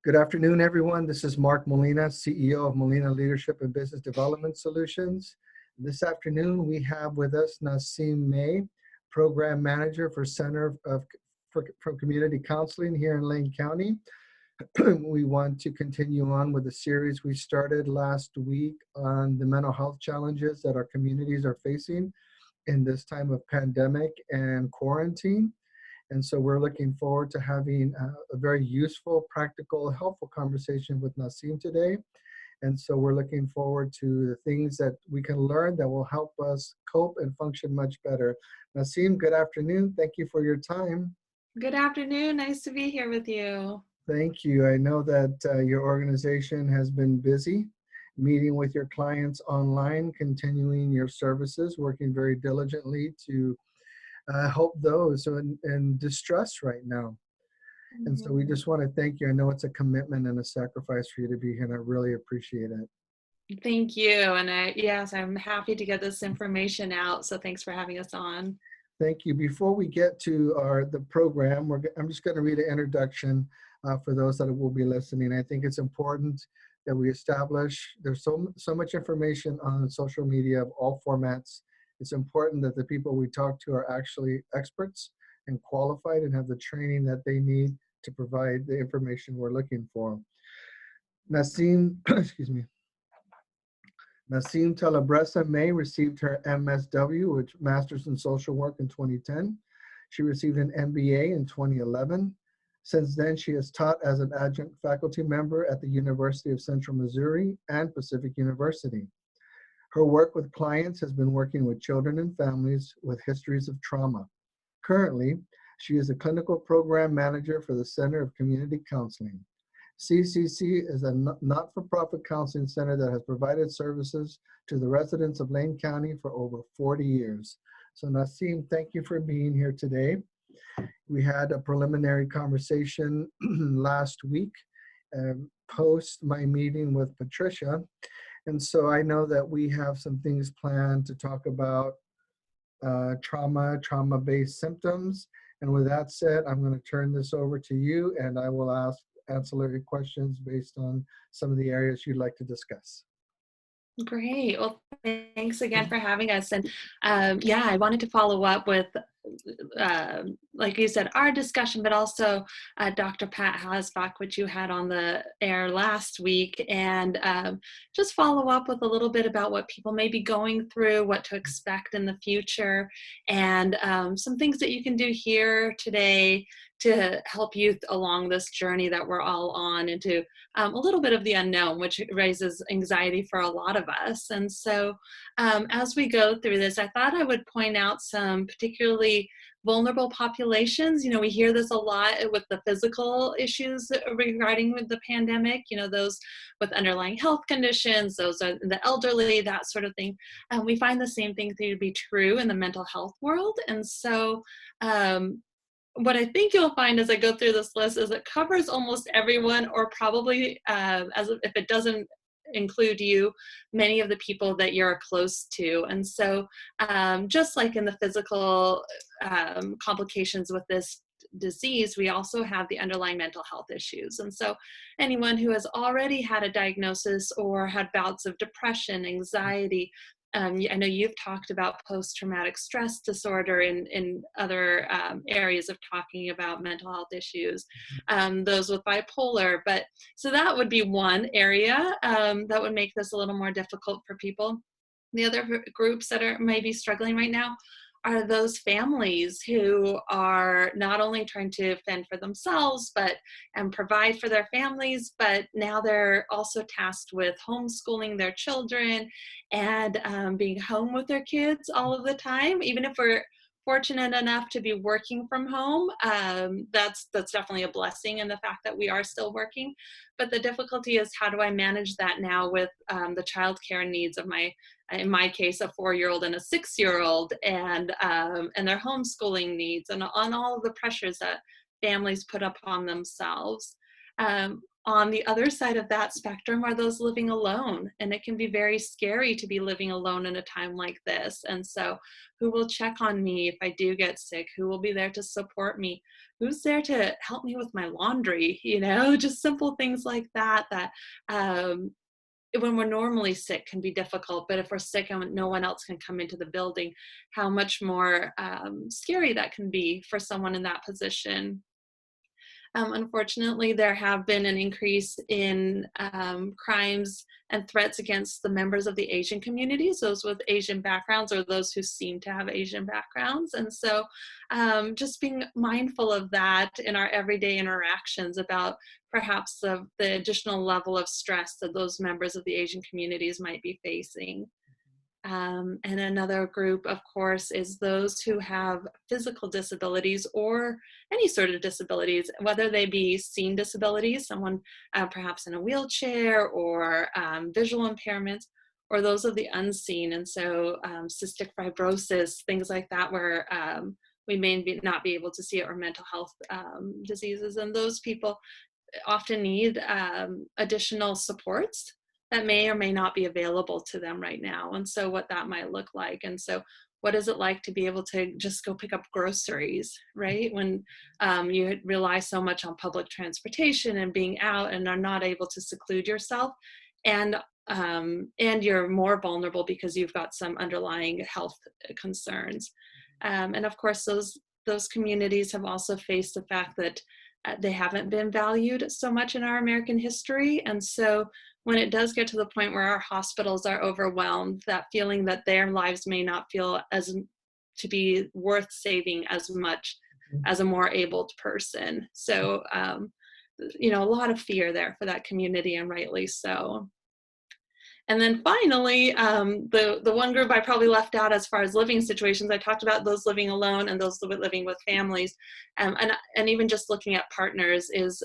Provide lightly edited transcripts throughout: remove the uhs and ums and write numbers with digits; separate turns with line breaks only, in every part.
Good afternoon, everyone. This is Mark Molina, CEO of Molina Leadership and Business Development Solutions. This afternoon, we have with us Nassim May, Program Manager for for Community Counseling here in Lane County. We want to continue on with the series we started last week on the mental health challenges that our communities are facing in this time of pandemic and quarantine. And so we're looking forward to having a very useful, practical, helpful conversation with Nassim today. And so we're looking forward to the things that we can learn that will help us cope and function much better. Nassim, good afternoon. Thank you for your time.
Good afternoon. Nice to be here with you.
Thank you. I know that your organization has been busy meeting with your clients online, continuing your services, working very diligently to help those in distress right now. And so we just want to thank you. I know it's a commitment and a sacrifice for you to be here, and I really appreciate it.
Thank you. And yes, I'm happy to get this information out. So thanks for having us on.
Thank you. Before we get to the program, I'm just going to read an introduction for those that will be listening. I think it's important that we establish, there's so much information on social media of all formats. It's important that the people we talk to are actually experts and qualified and have the training that they need to provide the information we're looking for. Nassim, excuse me. Nassim Talabresa May received her MSW, which Master's in Social Work, in 2010. She received an MBA in 2011. Since then, she has taught as an adjunct faculty member at the University of Central Missouri and Pacific University. Her work with clients has been working with children and families with histories of trauma. Currently, she is a clinical program manager for the Center of Community Counseling. CCC is a not-for-profit counseling center that has provided services to the residents of Lane County for over 40 years. So Nassim, thank you for being here today. We had a preliminary conversation last week post my meeting with Patricia. And so I know that we have some things planned to talk about trauma-based symptoms. And with that said, I'm going to turn this over to you, and I will ask ancillary questions based on some of the areas you'd like to discuss.
Great. Well, thanks again for having us. And yeah, I wanted to follow up with, like you said, our discussion, but also Dr. Pat Hasbach, which you had on the air last week, and just follow up with a little bit about what people may be going through, what to expect in the future, and some things that you can do here today to help you along this journey that we're all on into a little bit of the unknown, which raises anxiety for a lot of us. And so as we go through this, I thought I would point out some particularly vulnerable populations. You know, we hear this a lot with the physical issues regarding with the pandemic, you know, those with underlying health conditions, those are the elderly, that sort of thing. We find the same thing to be true in the mental health world. And so what I think you'll find as I go through this list is it covers almost everyone, or probably, if it doesn't include you, many of the people that you're close to. And so just like in the physical complications with this disease, we also have the underlying mental health issues. And so anyone who has already had a diagnosis or had bouts of depression, anxiety, I know you've talked about post-traumatic stress disorder in other areas of talking about mental health issues, those with bipolar. But so that would be one area that would make this a little more difficult for people. The other groups that are maybe struggling right now are those families who are not only trying to fend for themselves and provide for their families, but now they're also tasked with homeschooling their children and being home with their kids all of the time. Even if we're fortunate enough to be working from home, that's definitely a blessing in the fact that we are still working. But the difficulty is, how do I manage that now with the childcare needs of in my case, a 4-year-old and a 6-year-old, and their homeschooling needs, and on all of the pressures that families put upon themselves. on the other side of that spectrum are those living alone. And it can be very scary to be living alone in a time like this. And so, who will check on me if I do get sick? Who will be there to support me? Who's there to help me with my laundry? Just simple things like that, um, when we're normally sick can be difficult, but if we're sick and no one else can come into the building, how much more scary that can be for someone in that position. Unfortunately, there have been an increase in crimes and threats against the members of the Asian communities, those with Asian backgrounds or those who seem to have Asian backgrounds. And so just being mindful of that in our everyday interactions about perhaps the additional level of stress that those members of the Asian communities might be facing. And another group, of course, is those who have physical disabilities or any sort of disabilities, whether they be seen disabilities, someone perhaps in a wheelchair, or visual impairments, or those of the unseen. And so cystic fibrosis, things like that, where we may not be able to see it, or mental health diseases. And those people often need additional supports that may or may not be available to them right now. And so what that might look like. And so what is it like to be able to just go pick up groceries, right? When you rely so much on public transportation and being out and are not able to seclude yourself, and you're more vulnerable because you've got some underlying health concerns. And of course, those communities have also faced the fact that they haven't been valued so much in our American history. And so when it does get to the point where our hospitals are overwhelmed, that feeling that their lives may not feel as to be worth saving as much as a more abled person. So, a lot of fear there for that community, and rightly so. And then finally, the one group I probably left out as far as living situations, I talked about those living alone and those living with families. And even just looking at partners is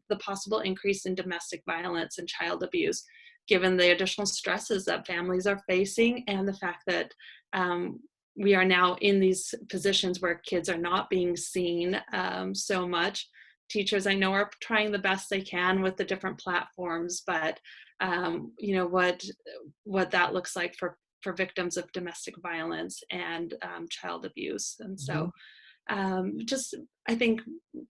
the possible increase in domestic violence and child abuse, given the additional stresses that families are facing, and the fact that we are now in these positions where kids are not being seen so much. Teachers, I know, are trying the best they can with the different platforms, but what that looks like for victims of domestic violence and child abuse. And so I think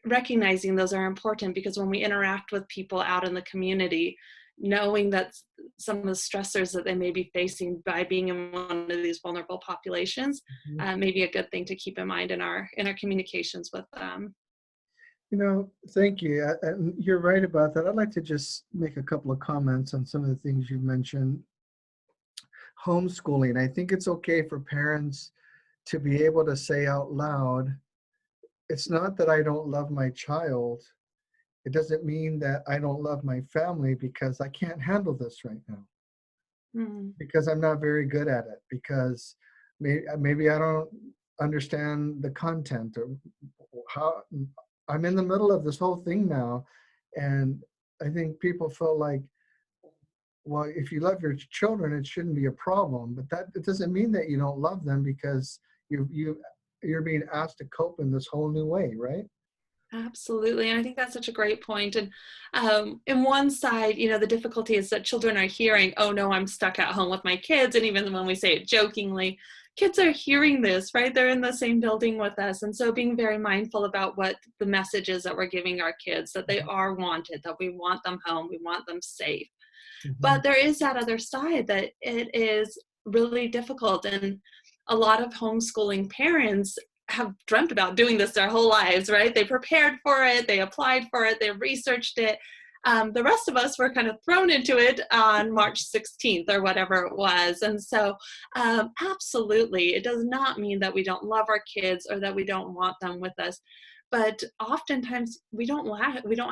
recognizing those are important, because when we interact with people out in the community, knowing that some of the stressors that they may be facing by being in one of these vulnerable populations may be a good thing to keep in mind in our communications with them.
Thank you. And you're right about that. I'd like to just make a couple of comments on some of the things you mentioned. Homeschooling. I think it's okay for parents to be able to say out loud, it's not that I don't love my child. It doesn't mean that I don't love my family because I can't handle this right now. Because I'm not very good at it, because maybe I don't understand the content, or how I'm in the middle of this whole thing now. And I think people feel like, well, if you love your children, it shouldn't be a problem. But it doesn't mean that you don't love them, because you're being asked to cope in this whole new way, right?
Absolutely. And I think that's such a great point. And in one side, the difficulty is that children are hearing, oh no, I'm stuck at home with my kids. And even when we say it jokingly, kids are hearing this, right? They're in the same building with us. And so being very mindful about what the message is that we're giving our kids, that they are wanted, that we want them home, we want them safe. But there is that other side that it is really difficult. And a lot of homeschooling parents have dreamt about doing this their whole lives, right? They prepared for it, they applied for it, they researched it. The rest of us were kind of thrown into it on March 16th or whatever it was. And so absolutely, it does not mean that we don't love our kids or that we don't want them with us. But oftentimes we don't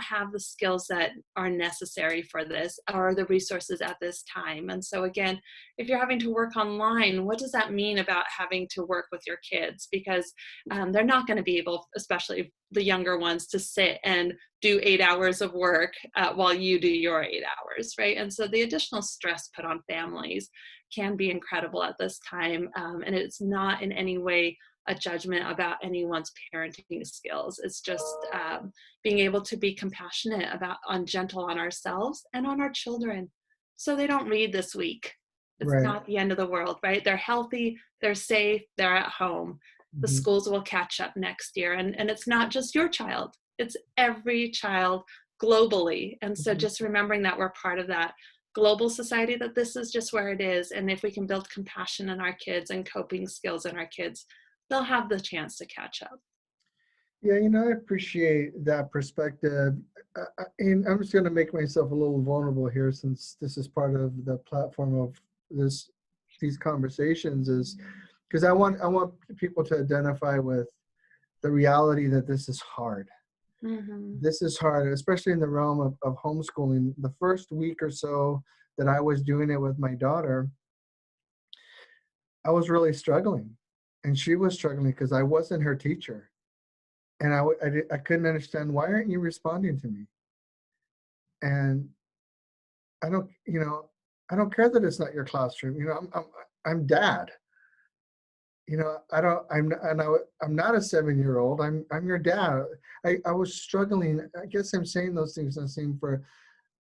have the skills that are necessary for this, or the resources at this time. And so again, if you're having to work online, what does that mean about having to work with your kids? Because they're not going to be able, especially the younger ones, to sit and do 8 hours of work while you do your 8 hours, right? And so the additional stress put on families can be incredible at this time. And it's not in any way a judgment about anyone's parenting skills. It's just being able to be compassionate on gentle on ourselves and on our children, so they don't read this week. It's
Right.
not the end of the world, right? They're healthy, they're safe, they're at home. The
Mhm.
schools will catch up next year. And it's not just your child, it's every child globally. And so
Mhm.
just remembering that we're part of that global society, that this is just where it is. And if we can build compassion in our kids and coping skills in our kids, they'll have the chance to catch up.
Yeah, I appreciate that perspective. And I'm just going to make myself a little vulnerable here, since this is part of the platform of these conversations, is because I want people to identify with the reality that this is hard.
Mm-hmm.
This is hard, especially in the realm of homeschooling. The first week or so that I was doing it with my daughter, I was really struggling, and she was struggling because I wasn't her teacher. And I couldn't understand, why aren't you responding to me? And I don't, I don't care that it's not your classroom. I'm dad. I don't, I'm not a 7-year old. I'm your dad. I was struggling. I guess I'm saying those things, Nassim, for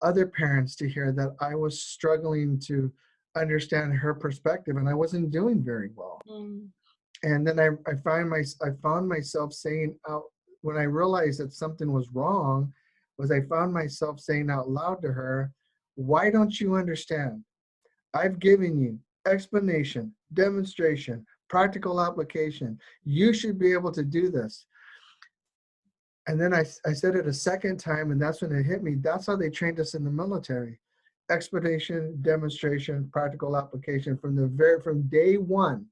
other parents to hear, that I was struggling to understand her perspective, and I wasn't doing very well.
Mm.
And then I found myself saying out, when I realized that something was wrong, was I found myself saying out loud to her, "Why don't you understand? I've given you explanation, demonstration, practical application. You should be able to do this." And then I said it a second time, and that's when it hit me. That's how they trained us in the military. Explanation, demonstration, practical application, from day one.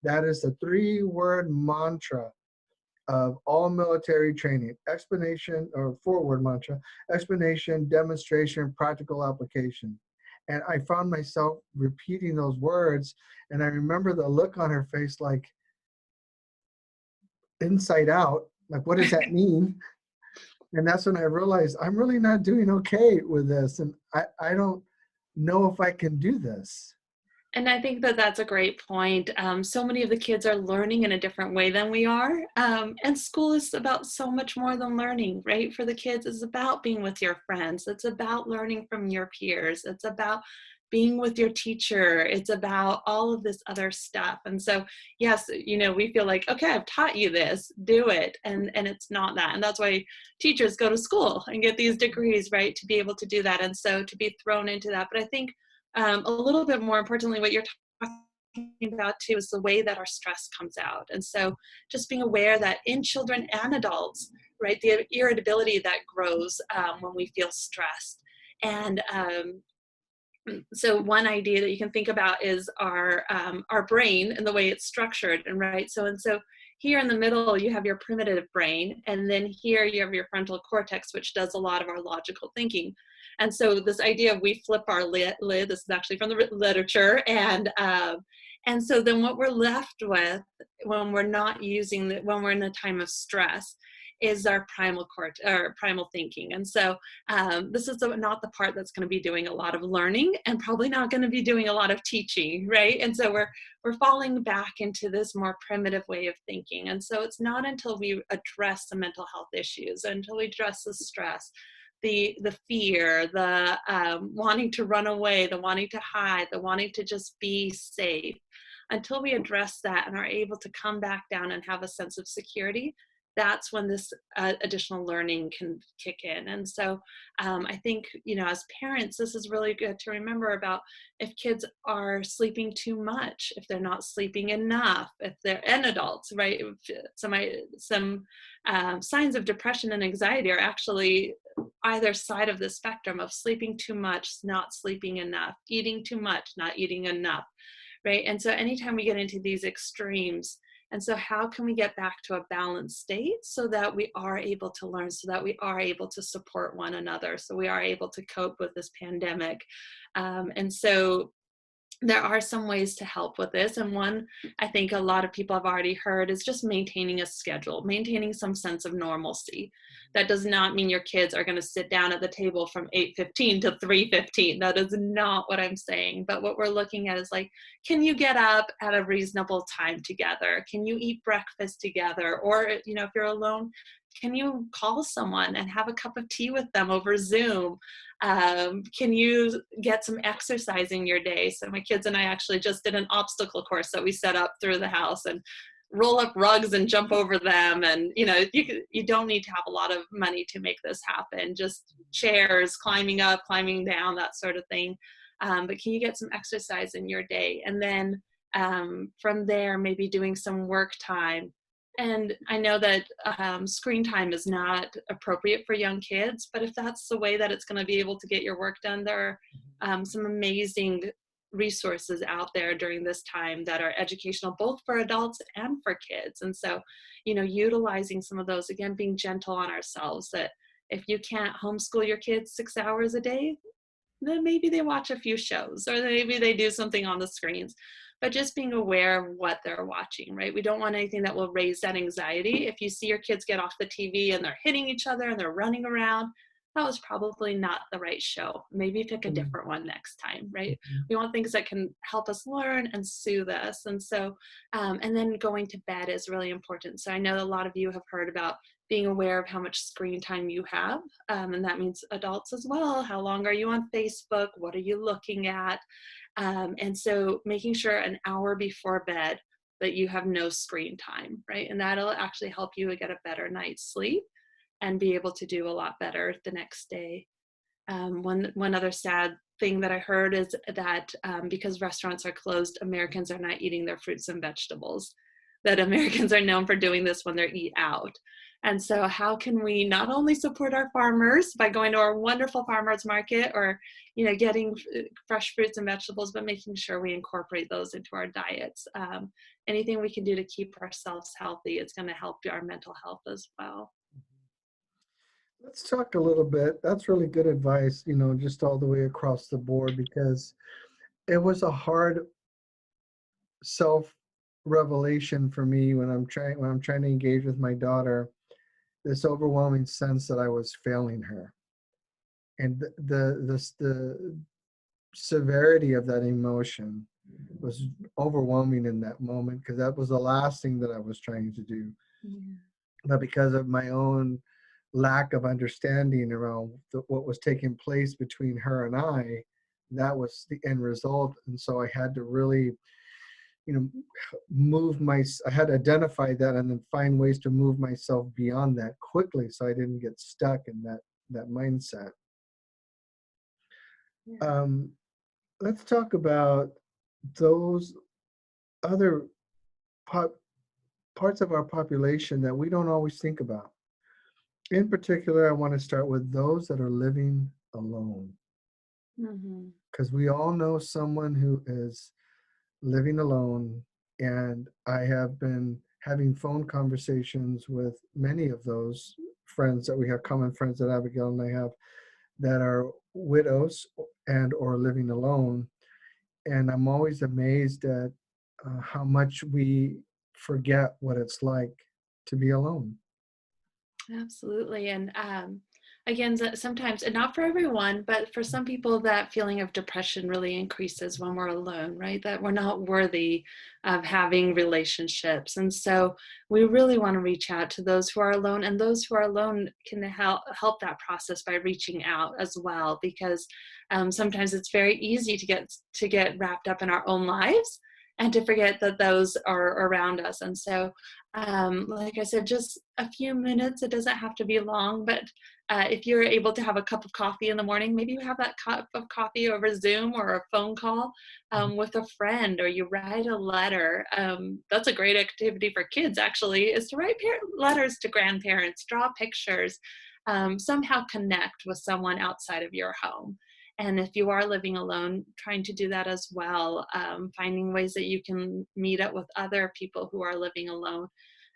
That is the 3-word mantra of all military training. Explanation, or 4-word mantra: explanation, demonstration, practical application. And I found myself repeating those words, and I remember the look on her face, like inside out, like, what does that mean? And that's when I realized I'm really not doing okay with this. And I don't know if I can do this.
And I think that that's a great point. So many of the kids are learning in a different way than we are. And school is about so much more than learning, right? For the kids, it's about being with your friends. It's about learning from your peers. It's about being with your teacher. It's about all of this other stuff. And so, yes, we feel like, okay, I've taught you this, do it. And it's not that. And that's why teachers go to school and get these degrees, right? To be able to do that. And so to be thrown into that. But I think a little bit more importantly, what you're talking about too is the way that our stress comes out. And so just being aware that in children and adults, right, the irritability that grows when we feel stressed. And so one idea that you can think about is our brain and the way it's structured, and right. So here in the middle you have your primitive brain, and then here you have your frontal cortex, which does a lot of our logical thinking. And so this idea of we flip our lid, this is actually from the literature, and so then what we're left with when we're not using when we're in a time of stress is our primal thinking. And so this is not the part that's going to be doing a lot of learning, and probably not going to be doing a lot of teaching, right? And so we're falling back into this more primitive way of thinking. And so it's not until we address the mental health issues, until we address the stress, the fear, the wanting to run away, the wanting to hide, the wanting to just be safe, until we address that and are able to come back down and have a sense of security, that's when this additional learning can kick in. And so I think, as parents, this is really good to remember about if kids are sleeping too much, if they're not sleeping enough, if they're, and adults, right? Some signs of depression and anxiety are actually either side of the spectrum of sleeping too much, not sleeping enough, eating too much, not eating enough, right? And so anytime we get into these extremes, and so how can we get back to a balanced state so that we are able to learn, so that we are able to support one another, so we are able to cope with this pandemic? And so there are some ways to help with this. And one I think a lot of people have already heard is just maintaining a schedule, maintaining some sense of normalcy. That does not mean your kids are going to sit down at the table from 8:15 to 3:15. That is not what I'm saying. But what we're looking at is like, can you get up at a reasonable time together? Can you eat breakfast together? Or, if you're alone, can you call someone and have a cup of tea with them over Zoom? Can you get some exercise in your day? So my kids and I actually just did an obstacle course that we set up through the house, and roll up rugs and jump over them. And you don't need to have a lot of money to make this happen. Just chairs, climbing up, climbing down, that sort of thing. But can you get some exercise in your day? And then from there, maybe doing some work time. And I know that screen time is not appropriate for young kids, but if that's the way that it's going to be able to get your work done, there are some amazing resources out there during this time that are educational, both for adults and for kids. And so, utilizing some of those, again, being gentle on ourselves, that if you can't homeschool your kids 6 hours a day, then maybe they watch a few shows, or maybe they do something on the screens. But just being aware of what they're watching, right? We don't want anything that will raise that anxiety. If you see your kids get off the TV and they're hitting each other and they're running around, that was probably not the right show. Maybe pick a different one next time, right? We want things that can help us learn and soothe us. And so, and then going to bed is really important. So I know a lot of you have heard about being aware of how much screen time you have. And that means adults as well. How long are you on Facebook? What are you looking at? And so making sure an hour before bed that you have no screen time, right? And that'll actually help you get a better night's sleep and be able to do a lot better the next day. One other sad thing that I heard is that because restaurants are closed, Americans are not eating their fruits and vegetables. That Americans are known for doing this when they eat out. And so how can we not only support our farmers by going to our wonderful farmers market, or getting fresh fruits and vegetables, but making sure we incorporate those into our diets. Anything we can do to keep ourselves healthy, it's going to help our mental health as well.
Let's talk a little bit. That's really good advice, just all the way across the board, because it was a hard self revelation for me when I'm trying to engage with my daughter, this overwhelming sense that I was failing her. And the severity of that emotion was overwhelming in that moment, because that was the last thing that I was trying to do.
Yeah.
But because of my own lack of understanding around what was taking place between her and I, that was the end result. And so I had to really, I had to identify that and then find ways to move myself beyond that quickly, so I didn't get stuck in that mindset.
Yeah.
Let's talk about those other parts of our population that we don't always think about. In particular, I want to start with those that are living alone,
Mm-hmm.
because we all know someone who is living alone. And I have been having phone conversations with many of those friends that we have, common friends that Abigail and I have, that are widows and or living alone. And I'm always amazed at how much we forget what it's like to be alone.
Absolutely. And again, sometimes, and not for everyone, but for some people, that feeling of depression really increases when we're alone, right? That we're not worthy of having relationships. And so we really want to reach out to those who are alone, and those who are alone can help that process by reaching out as well, because sometimes it's very easy to get wrapped up in our own lives and to forget that those are around us. And so, like I said, just a few minutes, it doesn't have to be long, but if you're able to have a cup of coffee in the morning, maybe you have that cup of coffee over Zoom or a phone call with a friend, or you write a letter. That's a great activity for kids, actually, is to write letters to grandparents, draw pictures, somehow connect with someone outside of your home. And if you are living alone, trying to do that as well, finding ways that you can meet up with other people who are living alone.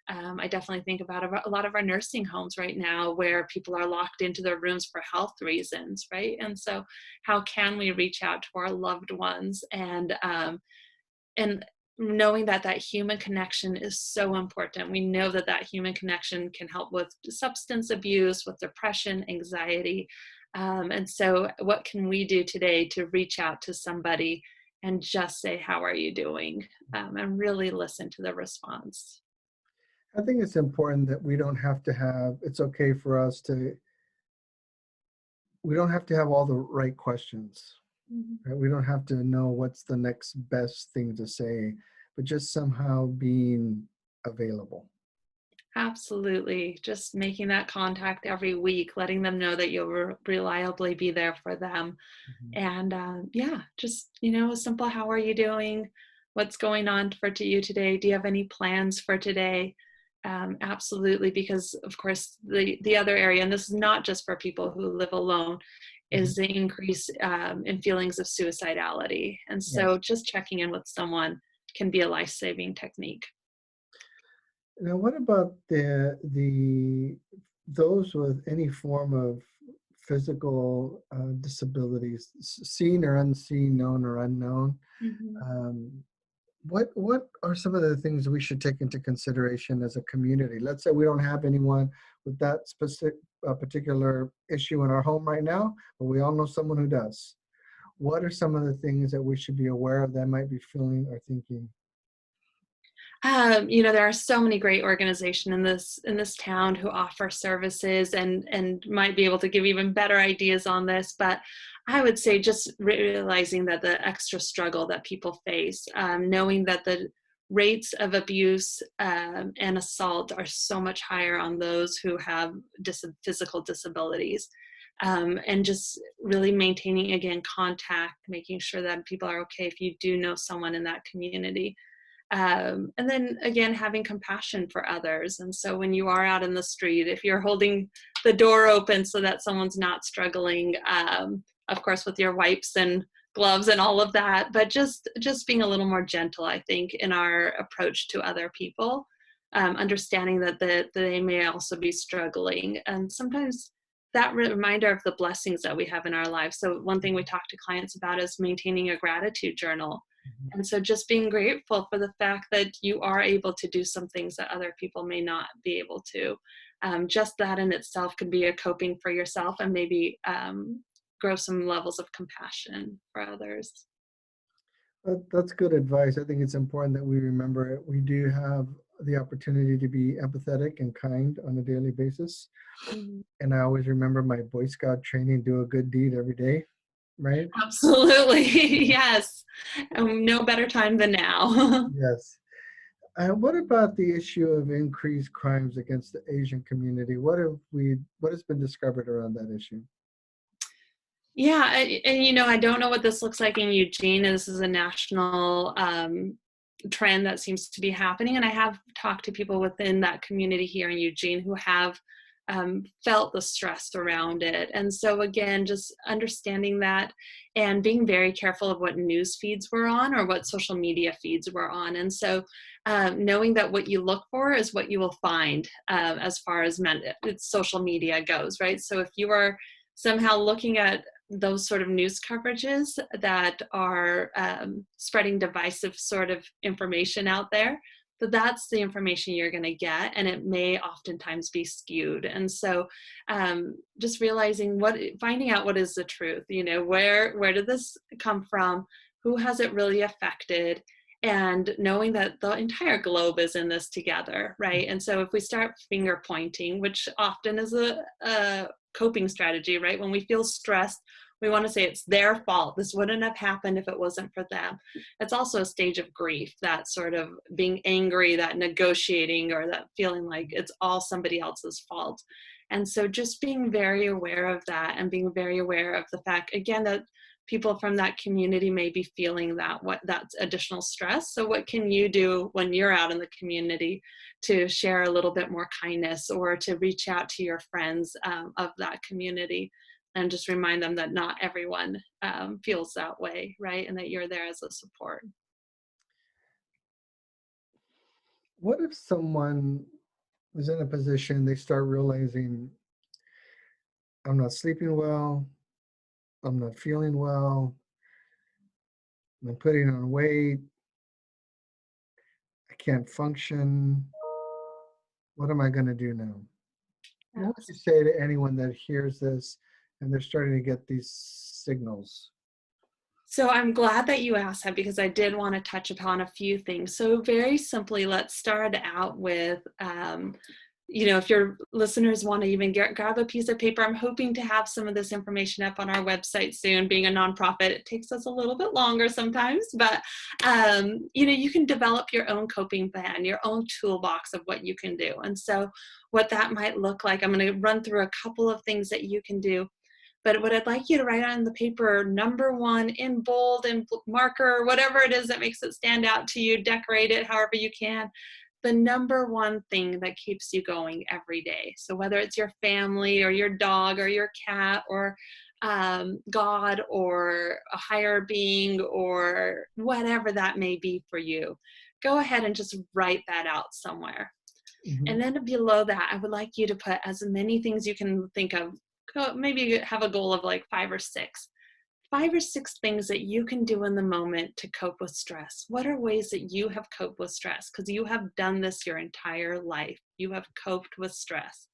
I definitely think about a lot of our nursing homes right now where people are locked into their rooms for health reasons, right? And so how can we reach out to our loved ones, and knowing that that human connection is so important. We know that that human connection can help with substance abuse, with depression, anxiety. And so what can we do today to reach out to somebody and just say, how are you doing? And really listen to the response.
I think it's important that we don't have to have, it's okay for us to, we don't have to have all the right questions.
Mhm.
Right? We don't have to know what's the next best thing to say, but just somehow being available.
Absolutely. Just making that contact every week, letting them know that you'll reliably be there for them.
Mhm.
And yeah, just, a simple, how are you doing? What's going on for to you today? Do you have any plans for today? Absolutely, because of course, the other area, and this is not just for people who live alone,
Mhm.
is the increase in feelings of suicidality. And
Yes.
so just checking in with someone can be a life-saving technique.
Now, what about the those with any form of physical disabilities, seen or unseen, known or unknown?
Mhm.
Um, what are some of the things we should take into consideration as a community? Let's say we don't have anyone with that specific particular issue in our home right now, but we all know someone who does. What are some of the things that we should be aware of that might be feeling or thinking?
There are so many great organizations in this town who offer services and might be able to give even better ideas on this. But I would say just realizing that the extra struggle that people face, knowing that the rates of abuse and assault are so much higher on those who have physical disabilities. And just really maintaining again contact, making sure that people are okay if you do know someone in that community, and then again, having compassion for others. And so when you are out in the street, if you're holding the door open so that someone's not struggling, of course, with your wipes and gloves and all of that, but just being a little more gentle, I think, in our approach to other people, understanding that they may also be struggling. And sometimes that reminder of the blessings that we have in our lives. So one thing we talk to clients about is maintaining a gratitude journal,
Mhm.
and so just being grateful for the fact that you are able to do some things that other people may not be able to. Just that in itself could be a coping for yourself, and maybe grow some levels of compassion for others.
That's good advice. I think it's important that we remember it. We do have the opportunity to be empathetic and kind on a daily basis.
Mhm.
And I always remember my Boy Scout training, do a good deed every day, right?
Absolutely. Yes. No better time than now.
Yes. What about the issue of increased crimes against the Asian community? What has been discovered around that issue?
Yeah, and I don't know what this looks like in Eugene. This is a national trend that seems to be happening, and I have talked to people within that community here in Eugene who have felt the stress around it. And so again, just understanding that and being very careful of what news feeds we're on or what social media feeds we're on. And so knowing that what you look for is what you will find, as far as social media goes, right? So if you are somehow looking at those sort of news coverages that are spreading divisive sort of information out there, but that's the information you're going to get, and it may oftentimes be skewed. And so just realizing finding out what is the truth, where did this come from, who has it really affected, and knowing that the entire globe is in this together, right? And so if we start finger pointing, which often is a coping strategy, right? When we feel stressed, we want to say it's their fault. This wouldn't have happened if it wasn't for them. It's also a stage of grief, that sort of being angry, that negotiating, or that feeling like it's all somebody else's fault. And so just being very aware of that, and being very aware of the fact, again, that people from that community may be feeling that's additional stress. So what can you do when you're out in the community to share a little bit more kindness, or to reach out to your friends of that community, and just remind them that not everyone feels that way, right? And that you're there as a support.
what if someone is in a position, they start realizing, I'm not sleeping well, I'm not feeling well, I'm putting on weight, I can't function. What am I going to do now? What would you say to anyone that hears this and they're starting to get these signals?
So I'm glad that you asked that because I did want to touch upon a few things. So very simply, let's start out with, if your listeners want to even grab a piece of paper, I'm hoping to have some of this information up on our website soon. Being a nonprofit, it takes us a little bit longer sometimes, but you can develop your own coping plan, your own toolbox of what you can do. And so what that might look like, I'm going to run through a couple of things that you can do. But what I'd like you to write on the paper, number one, in bold and marker, whatever it is that makes it stand out to you, decorate it however you can. The number one thing that keeps you going every day. So whether it's your family or your dog or your cat or God or a higher being or whatever that may be for you, go ahead and just write that out somewhere.
Hmm.
And then below that, I would like you to put as many things you can think of. Maybe have a goal of like 5 or 6. 5 or 6 things that you can do in the moment to cope with stress. What are ways that you have coped with stress? Because you have done this your entire life. You have coped with stress,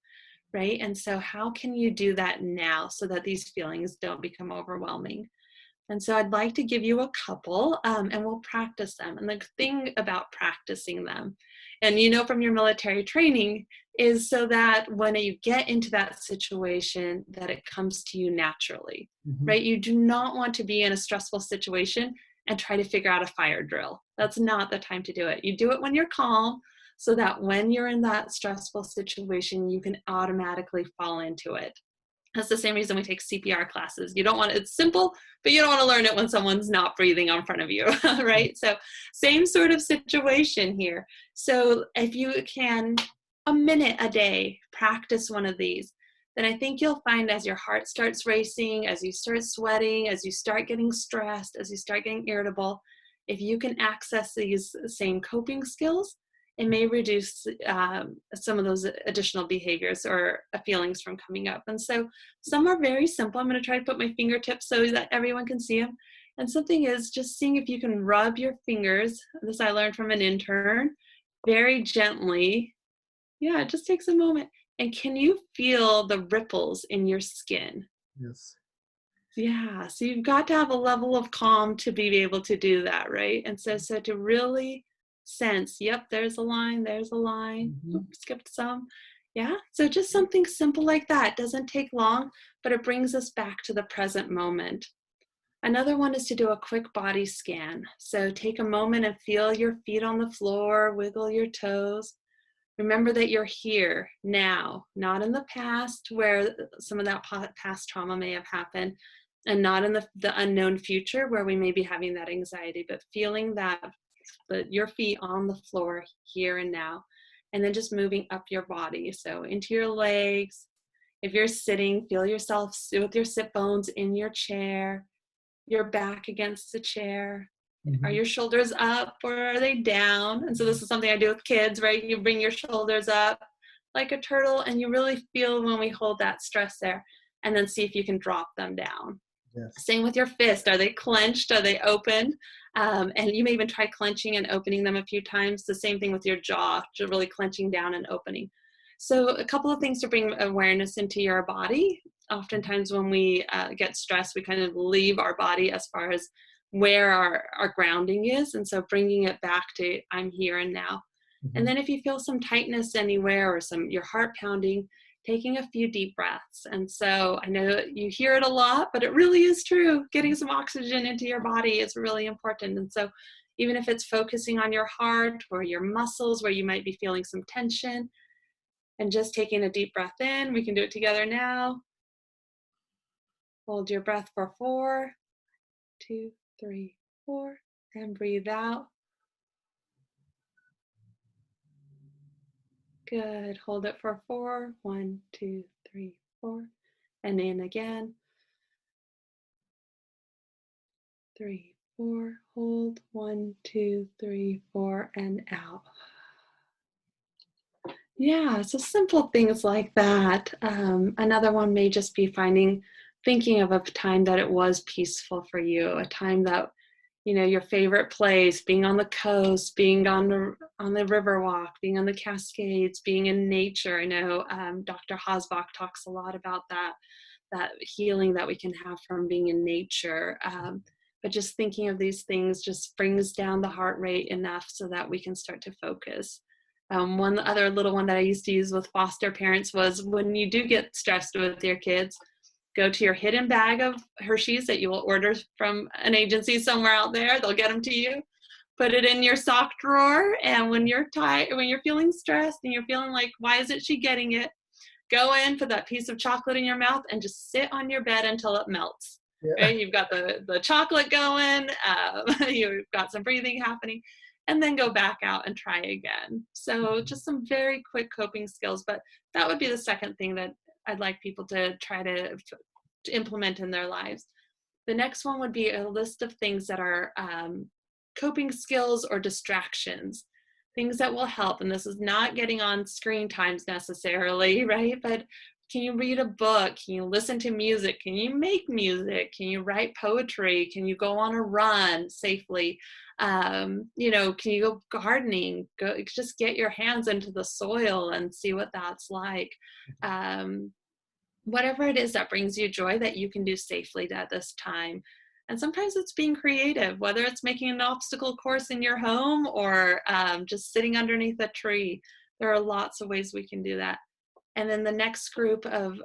right? And so, how can you do that now so that these feelings don't become overwhelming? And so I'd like to give you a couple and we'll practice them. And the thing about practicing them, and from your military training, is so that when you get into that situation, that it comes to you naturally,
Hmm.
right? You do not want to be in a stressful situation and try to figure out a fire drill. That's not the time to do it. You do it when you're calm so that when you're in that stressful situation, you can automatically fall into it. That's the same reason we take CPR classes. You don't want it's simple, but you don't want to learn it when someone's not breathing in front of you, right? So same sort of situation here. So if you can a minute a day practice one of these, then I think you'll find as your heart starts racing, as you start sweating, as you start getting stressed, as you start getting irritable, if you can access these same coping skills, it may reduce some of those additional behaviors or feelings from coming up. And so some are very simple. I'm going to try to put my fingertips so that everyone can see them. And something is just seeing if you can rub your fingers. This I learned from an intern, very gently. Yeah, it just takes a moment. And can you feel the ripples in your skin?
Yes.
Yeah, so you've got to have a level of calm to be able to do that, right? And so to really sense, yep, there's a line, there's a line.
Hmm.
Oop, skipped some. Yeah, so just something simple like that. Doesn't take long, but it brings us back to the present moment. Another one is to do a quick body scan. So take a moment and feel your feet on the floor, wiggle your toes. Remember that you're here now, not in the past where some of that past trauma may have happened, and not in the unknown future where we may be having that anxiety, but feeling that your feet on the floor here and now, and then just moving up your body. So into your legs. If you're sitting, feel yourself with your sit bones in your chair, your back against the chair. Are
Hmm.
your shoulders up or are they down? And so this is something I do with kids, right? You bring your shoulders up like a turtle and you really feel when we hold that stress there and then see if you can drop them down.
Yes.
Same with your fist. Are they clenched? Are they open? And you may even try clenching and opening them a few times. The same thing with your jaw, really clenching down and opening. So a couple of things to bring awareness into your body. Oftentimes when we get stressed, we kind of leave our body as far as where our grounding is. And so bringing it back to I'm here and now. And
Hmm.
then if you feel some tightness anywhere or your heart pounding, taking a few deep breaths. And so I know you hear it a lot, but it really is true. Getting some oxygen into your body is really important. And so even if it's focusing on your heart or your muscles where you might be feeling some tension and just taking a deep breath in, we can do it together now. Hold your breath for 4, 2, 3, 4, and breathe out. Good. Hold it for 4. 1, 2, 3, 4. And in again. 3, 4. Hold. 1, 2, 3, 4, and out. Yeah, so simple things like that. Another one may just be thinking of a time that it was peaceful for you, a time that, your favorite place, being on the coast, being on the river walk, being on the Cascades, being in nature. I know Dr. Hosbach talks a lot about that healing that we can have from being in nature. But just thinking of these things just brings down the heart rate enough so that we can start to focus. One other little one that I used to use with foster parents was when you do get stressed with your kids, go to your hidden bag of Hershey's that you will order from an agency somewhere out there. They'll get them to you. Put it in your sock drawer, and when you're tired, when you're feeling stressed and you're feeling like, why isn't she getting it? Go in, put that piece of chocolate in your mouth, and just sit on your bed until it melts.
Yeah.
Right? You've got the chocolate going, you've got some breathing happening, and then go back out and try again. So just some very quick coping skills, but that would be the second thing that I'd like people to try to implement in their lives. The next one would be a list of things that are coping skills or distractions, things that will help. And this is not getting on screen times necessarily, right? But can you read a book? Can you listen to music? Can you make music? Can you write poetry? Can you go on a run safely? Can you go gardening? Just get your hands into the soil and see what that's like. Whatever it is that brings you joy that you can do safely at this time. And sometimes it's being creative, whether it's making an obstacle course in your home or just sitting underneath a tree. There are lots of ways we can do that. And then the next group of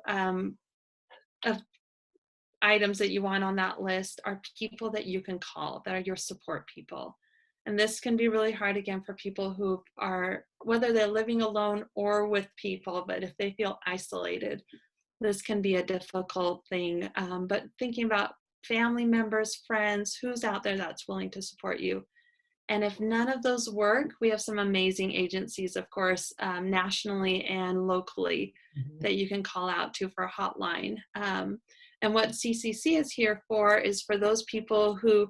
items that you want on that list are people that you can call, that are your support people. And this can be really hard again for people who are, whether they're living alone or with people, but if they feel isolated, this can be a difficult thing. But thinking about family members, friends, who's out there that's willing to support you. And if none of those work, we have some amazing agencies, of course, nationally and locally
Mhm.
that you can call out to for a hotline. And what CCC is here for is for those people who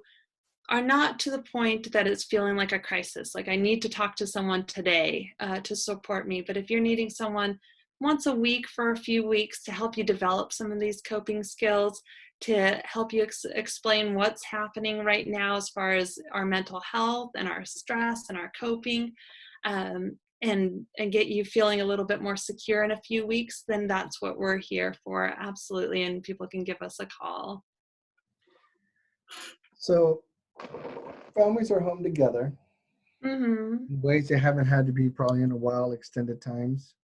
are not to the point that it's feeling like a crisis. Like I need to talk to someone today to support me. But if you're needing someone once a week for a few weeks to help you develop some of these coping skills, to help you explain what's happening right now as far as our mental health and our stress and our coping, and get you feeling a little bit more secure in a few weeks, then that's what we're here for. Absolutely. And people can give us a call.
So families are home together
Mm-hmm.
in ways they haven't had to be probably in a while, extended times.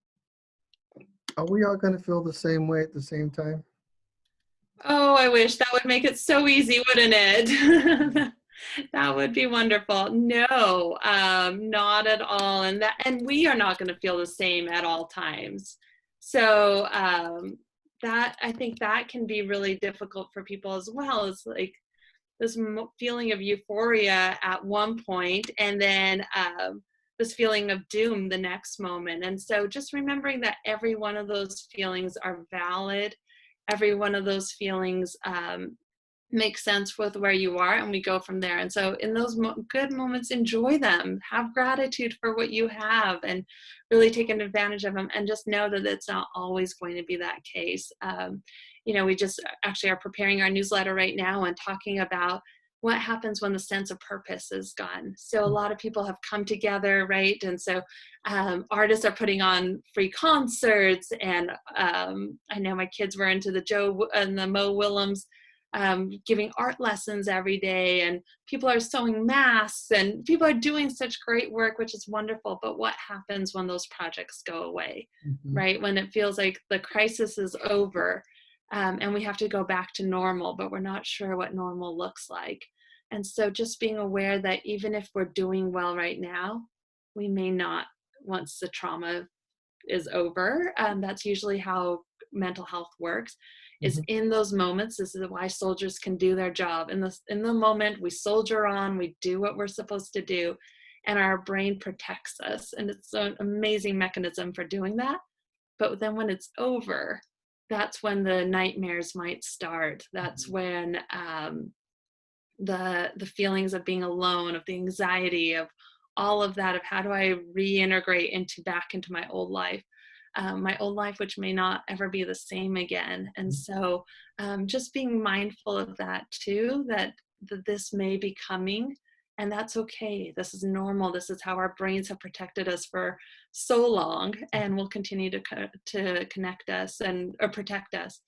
Are we all going to feel the same way at the same time?
Oh, I wish that would make it so easy, wouldn't it? That would be wonderful. No, not at all. And we are not going to feel the same at all times. So that I think that can be really difficult for people as well. It's like this feeling of euphoria at one point, and then this feeling of doom the next moment. And so just remembering that every one of those feelings are valid, every one of those feelings make sense with where you are, and we go from there. And so in those good moments, enjoy them, have gratitude for what you have, and really take advantage of them, and just know that it's not always going to be that case. We just actually are preparing our newsletter right now and talking about what happens when the sense of purpose is gone. So a lot of people have come together, right? And so artists are putting on free concerts, and I know my kids were into the Joe and the Mo Willems giving art lessons every day, and people are sewing masks, and people are doing such great work, which is wonderful. But what happens when those projects go away,
Mhm.
right? When it feels like the crisis is over, and we have to go back to normal, but we're not sure what normal looks like. And so just being aware that even if we're doing well right now, we may not once the trauma is over. That's usually how mental health works, is
Mhm.
in those moments. This is why soldiers can do their job. In the moment, we soldier on, we do what we're supposed to do, and our brain protects us. And it's an amazing mechanism for doing that. But then when it's over, that's when the nightmares might start. That's when the feelings of being alone, of the anxiety, of all of that of how do I reintegrate back into my old life, which may not ever be the same again. And so just being mindful of that too, that this may be coming, and that's okay. This is normal. This is how our brains have protected us for so long, and will continue to connect us or protect us.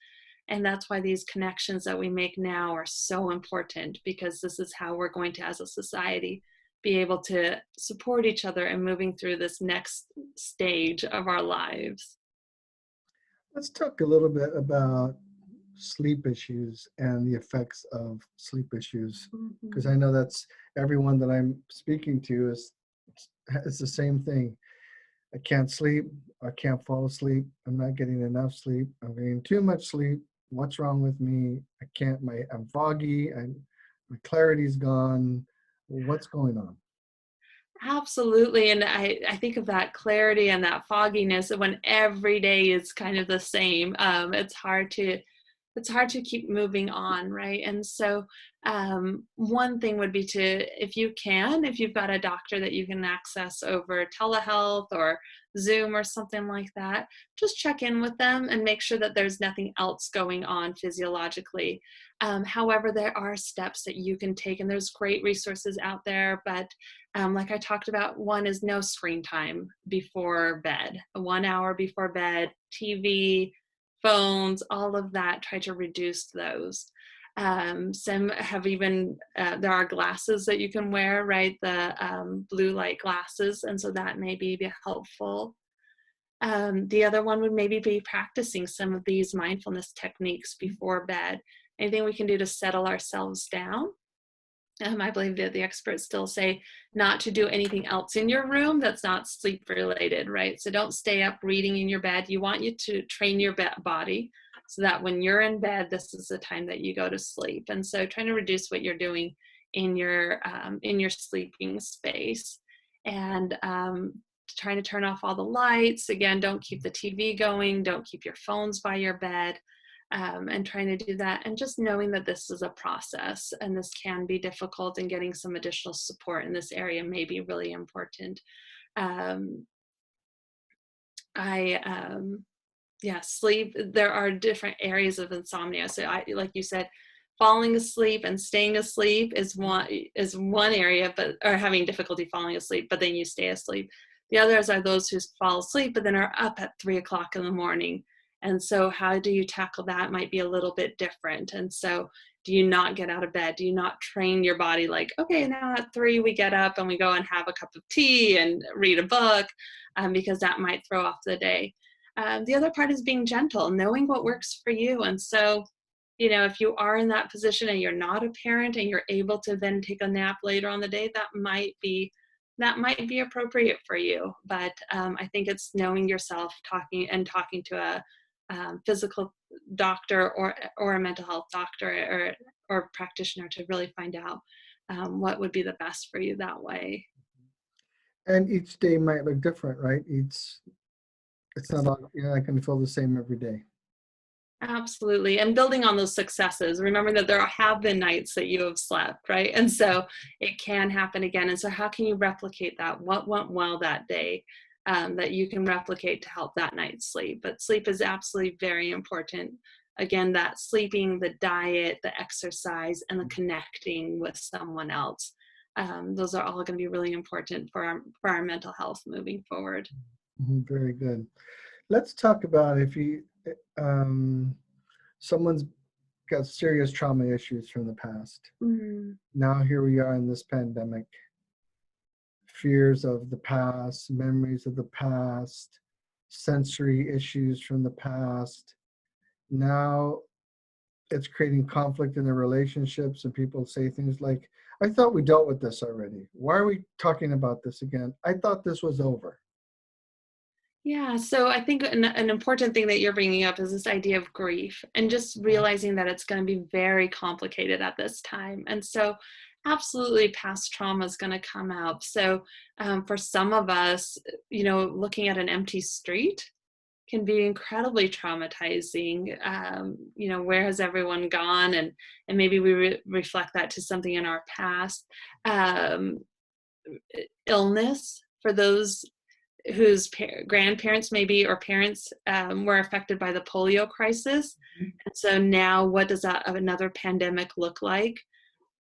And that's why these connections that we make now are so important, because this is how we're going to, as a society, be able to support each other and moving through this next stage of our lives.
Let's talk a little bit about sleep issues and the effects of sleep issues, because
Mhm.
I know that's everyone that I'm speaking to is it's the same thing. I can't sleep. I can't fall asleep. I'm not getting enough sleep. I'm getting too much sleep. What's wrong with me? I can't. I'm foggy. My clarity's gone. What's going on?
Absolutely. And I think of that clarity and that fogginess when every day is kind of the same. It's hard to keep moving on, right? And so one thing would be if you've got a doctor that you can access over telehealth or Zoom or something like that, just check in with them and make sure that there's nothing else going on physiologically. However, there are steps that you can take, and there's great resources out there. But like I talked about, one is no screen time before bed, 1 hour before bed, TV, phones, all of that, try to reduce those. Some have even, there are glasses that you can wear, right? The blue light glasses. And so that may be helpful. The other one would maybe be practicing some of these mindfulness techniques before bed. Anything we can do to settle ourselves down. I believe that the experts still say not to do anything else in your room that's not sleep related, right? So don't stay up reading in your bed. You want you to train your body so that when you're in bed, this is the time that you go to sleep. And so trying to reduce what you're doing in your sleeping space, and trying to turn off all the lights. Again, don't keep the TV going. Don't keep your phones by your bed. And trying to do that, and just knowing that this is a process and this can be difficult, and getting some additional support in this area may be really important. Um, I Yeah, sleep, there are different areas of insomnia. So like you said, falling asleep and staying asleep is one area, but or having difficulty falling asleep, but then you stay asleep. The others are those who fall asleep but then are up at 3 o'clock in the morning. And so how do you tackle that might be a little bit different. And so do you not get out of bed? Do you not train your body like, okay, now at 3 we get up and we go and have a cup of tea and read a book, because that might throw off the day. The other part is being gentle, knowing what works for you. And so, if you are in that position and you're not a parent and you're able to then take a nap later on the day, that might be appropriate for you. But I think it's knowing yourself, talking to a physical doctor or a mental health doctor or practitioner to really find out what would be the best for you that way.
And each day might look different, right? It's not all, you're not going to feel the same every day.
Absolutely. And building on those successes, remembering that there have been nights that you have slept, right? And so it can happen again. And so, how can you replicate that? What went well that day, that you can replicate to help that night's sleep? But sleep is absolutely very important. Again, that sleeping, the diet, the exercise, and the connecting with someone else. Those are all going to be really important for our mental health moving forward.
Very good. Let's talk about if um, someone's got serious trauma issues from the past.
Mm,
Now here we are in this pandemic, fears of the past, memories of the past, sensory issues from the past. Now it's creating conflict in the relationships, and people say things like, I thought we dealt with this already. Why are we talking about this again? I thought this was over.
Yeah, so I think an important thing that you're bringing up is this idea of grief, and just realizing that it's going to be very complicated at this time. And so, absolutely, past trauma is going to come out. So, for some of us, looking at an empty street can be incredibly traumatizing. Where has everyone gone? And maybe we reflect that to something in our past. illness for those whose grandparents maybe or parents were affected by the polio crisis. And so now what does that of another pandemic look like?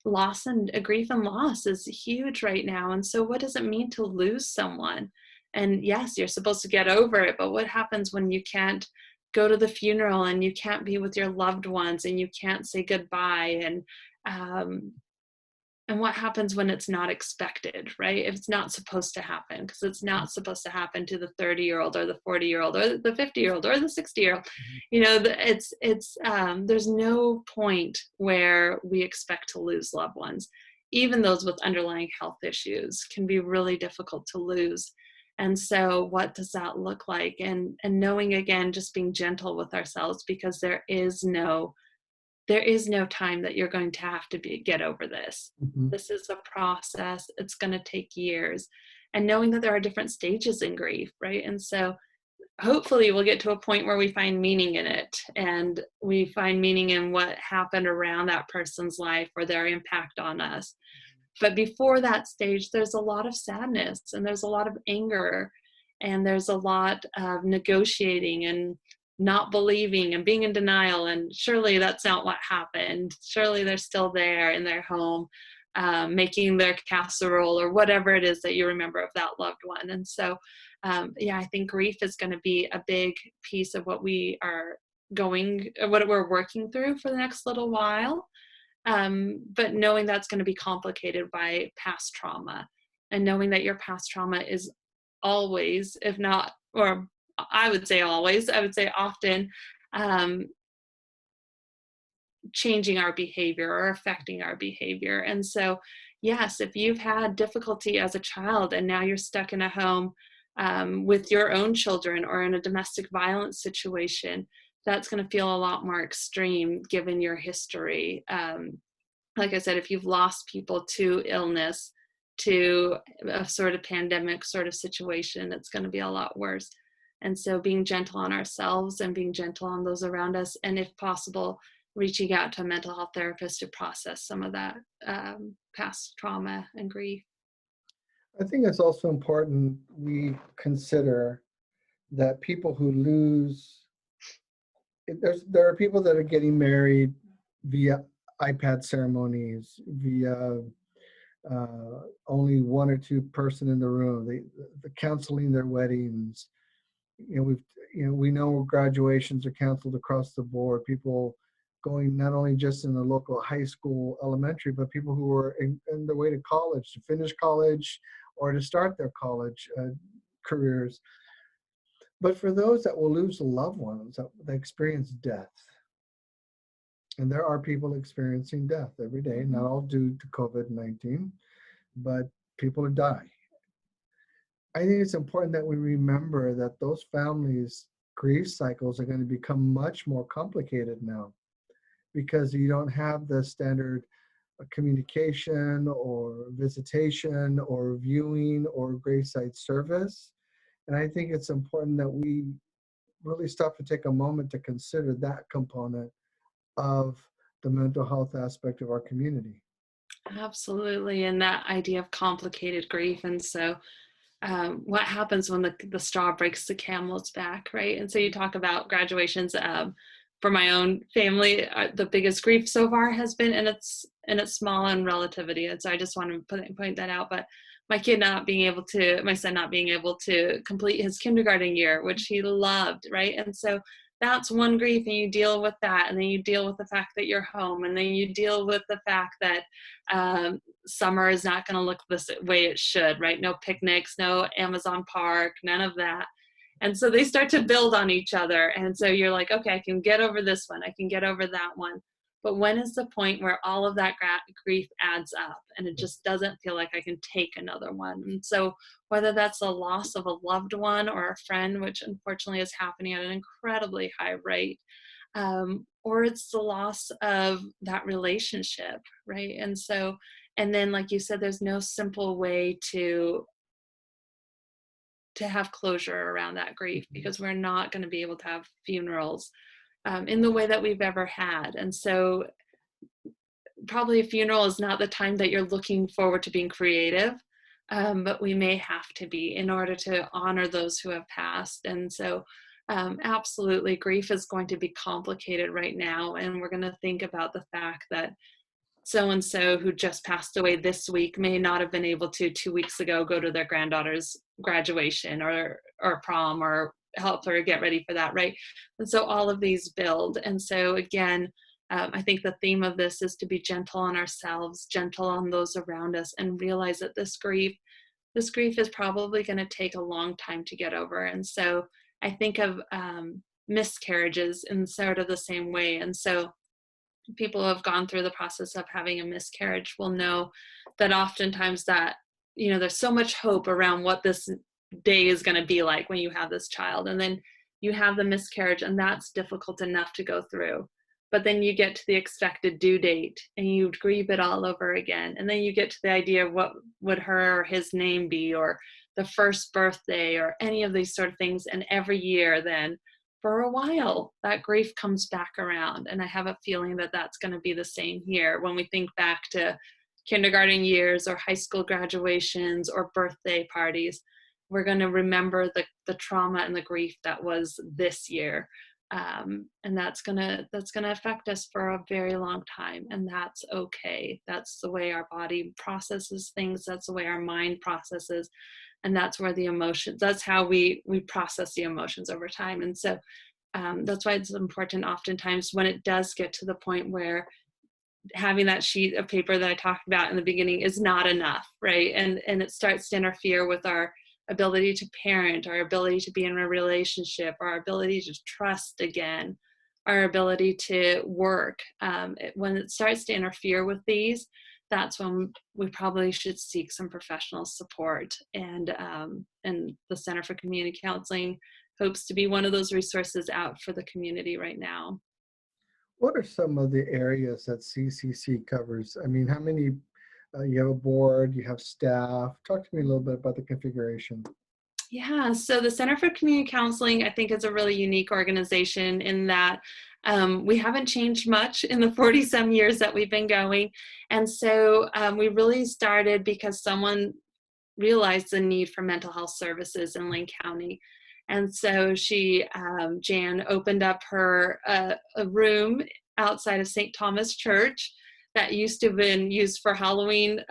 Loss and grief and loss is huge right now. And so what does it mean to lose someone? And yes, you're supposed to get over it, but what happens when you can't go to the funeral and you can't be with your loved ones and you can't say goodbye? Um, and what happens when it's not expected, right? If it's not supposed to happen, because it's not supposed to happen to the 30-year-old or the 40-year-old or the 50-year-old or the 60-year-old. You know, there's no point where we expect to lose loved ones. Even those with underlying health issues can be really difficult to lose. And so what does that look like? And knowing, again, just being gentle with ourselves, because there is no time that you're going to have to get over this.
Mm-hmm.
This is a process. It's going to take years. And knowing that there are different stages in grief, right? And so hopefully we'll get to a point where we find meaning in it, and we find meaning in what happened around that person's life or their impact on us. But before that stage, there's a lot of sadness, and there's a lot of anger, and there's a lot of negotiating and not believing and being in denial. And surely that's not what happened. Surely they're still there in their home, making their casserole or whatever it is that you remember of that loved one. And so, I think grief is going to be a big piece of what what we're working through for the next little while. But knowing that's going to be complicated by past trauma, and knowing that your past trauma is always, if not, or I would say always, I would say often, changing our behavior or affecting our behavior. And so, yes, if you've had difficulty as a child and now you're stuck in a home with your own children or in a domestic violence situation, that's going to feel a lot more extreme given your history. Like I said, if you've lost people to illness, to a sort of pandemic sort of situation, it's going to be a lot worse. And so being gentle on ourselves and being gentle on those around us, and if possible, reaching out to a mental health therapist to process some of that past trauma and grief.
I think it's also important we consider that people who lose, there are people that are getting married via iPad ceremonies, via only one or two person in the room, the counseling their weddings. We know graduations are canceled across the board. People going not only just in the local high school, elementary, but people who are in their way to college, to finish college, or to start their college careers. But for those that will lose loved ones, that experience death, and there are people experiencing death every day, not all due to COVID-19, but people die. I think it's important that we remember that those families' grief cycles are going to become much more complicated now, because you don't have the standard communication or visitation or viewing or graveside service. And I think it's important that we really stop to take a moment to consider that component of the mental health aspect of our community.
Absolutely. And that idea of complicated grief. And so what happens when the straw breaks the camel's back, right? And so you talk about graduations. For my own family, the biggest grief so far has been, and it's small in relativity. And so I just want to point that out. But my son not being able to complete his kindergarten year, which he loved, right? And so that's one grief, and you deal with that, and then you deal with the fact that you're home, and then you deal with the fact that summer is not going to look this way it should, right? No picnics, no Amazon Park, none of that. And so they start to build on each other. And so you're like, okay, I can get over this one, I can get over that one. But when is the point where all of that grief adds up and it just doesn't feel like I can take another one? And so whether that's the loss of a loved one or a friend, which unfortunately is happening at an incredibly high rate, or it's the loss of that relationship, right? And so, and then like you said, there's no simple way to have closure around that grief, because we're not going to be able to have funerals in the way that we've ever had. And so probably a funeral is not the time that you're looking forward to being creative. but we may have to be in order to honor those who have passed. And so absolutely, grief is going to be complicated right now, and we're going to think about the fact that so and so who just passed away this week may not have been able to 2 weeks ago go to their granddaughter's graduation or prom or help her get ready for that, right? And so all of these build. And so again, I think the theme of this is to be gentle on ourselves, gentle on those around us, and realize that this grief is probably going to take a long time to get over. And so I think of miscarriages in sort of the same way. And so people who have gone through the process of having a miscarriage will know that oftentimes that, there's so much hope around what this day is going to be like when you have this child. And then you have the miscarriage, and that's difficult enough to go through. But then you get to the expected due date and you grieve it all over again. And then you get to the idea of what would her or his name be, or the first birthday, or any of these sort of things. And every year then, for a while, that grief comes back around. And I have a feeling that that's going to be the same here when we think back to kindergarten years or high school graduations or birthday parties. We're going to remember the trauma and the grief that was this year. And that's gonna affect us for a very long time, and that's okay. That's the way our body processes things. That's the way our mind processes, and that's where the emotions. That's how we process the emotions over time. And so that's why it's important. Oftentimes, when it does get to the point where having that sheet of paper that I talked about in the beginning is not enough, right? And it starts to interfere with our ability to parent, our ability to be in a relationship, our ability to trust again, our ability to work. When it starts to interfere with these, that's when we probably should seek some professional support. And the Center for Community Counseling hopes to be one of those resources out for the community right now.
What are some of the areas that CCC covers? I mean, how many, you have a board, you have staff. Talk to me a little bit about the configuration.
Yeah, so the Center for Community Counseling, I think, is a really unique organization in that we haven't changed much in the 40-some years that we've been going. And so we really started because someone realized the need for mental health services in Lane County. And so Jan opened up a room outside of St. Thomas Church that used to have been used for Halloween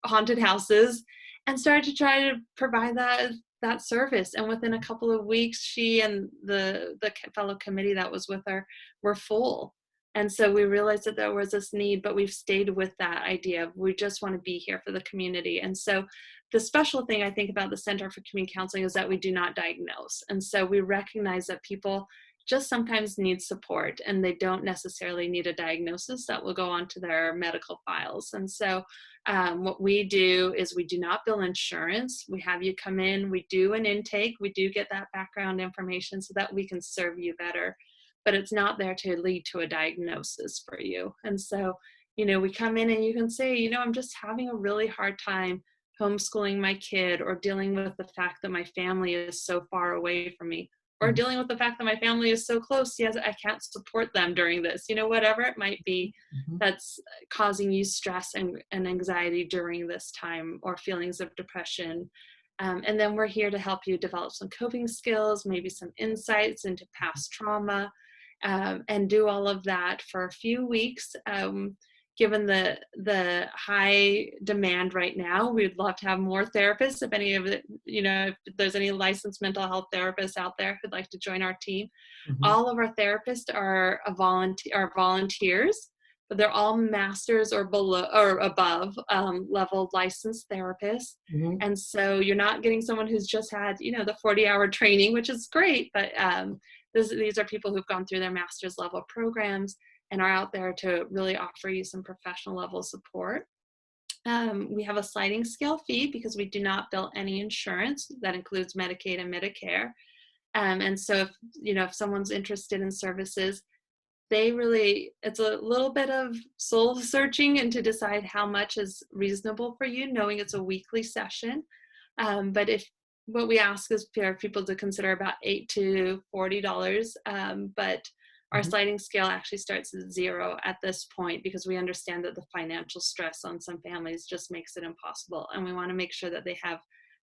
haunted houses, and started to try to provide that service. And within a couple of weeks, she and the fellow committee that was with her were full. And so we realized that there was this need, but we've stayed with that idea of we just want to be here for the community. And so the special thing I think about the Center for Community Counseling is that we do not diagnose. And so we recognize that people just sometimes need support, and they don't necessarily need a diagnosis that will go onto their medical files. And so what we do is we do not bill insurance. We have you come in, we do an intake, we do get that background information so that we can serve you better, but it's not there to lead to a diagnosis for you. And so, we come in and you can say, I'm just having a really hard time homeschooling my kid, or dealing with the fact that my family is so far away from me, or dealing with the fact that my family is so close, yes, I can't support them during this, whatever it might be that's causing you stress and anxiety during this time, or feelings of depression. And then we're here to help you develop some coping skills, maybe some insights into past trauma, and do all of that for a few weeks. Given the high demand right now, we'd love to have more therapists. If any of it, if there's any licensed mental health therapists out there who'd like to join our team, all of our therapists are volunteers, but they're all masters or below or above level licensed therapists. And so you're not getting someone who's just had, the 40-hour training, which is great, but these are people who've gone through their master's level programs and are out there to really offer you some professional level support. We have a sliding scale fee because we do not bill any insurance. That includes Medicaid and Medicare. And so if someone's interested in services, it's a little bit of soul searching and to decide how much is reasonable for you, knowing it's a weekly session. But what we ask is for people to consider about $8 to $40, but Our
Mhm.
sliding scale actually starts at 0 at this point because we understand that the financial stress on some families just makes it impossible. And we want to make sure that they have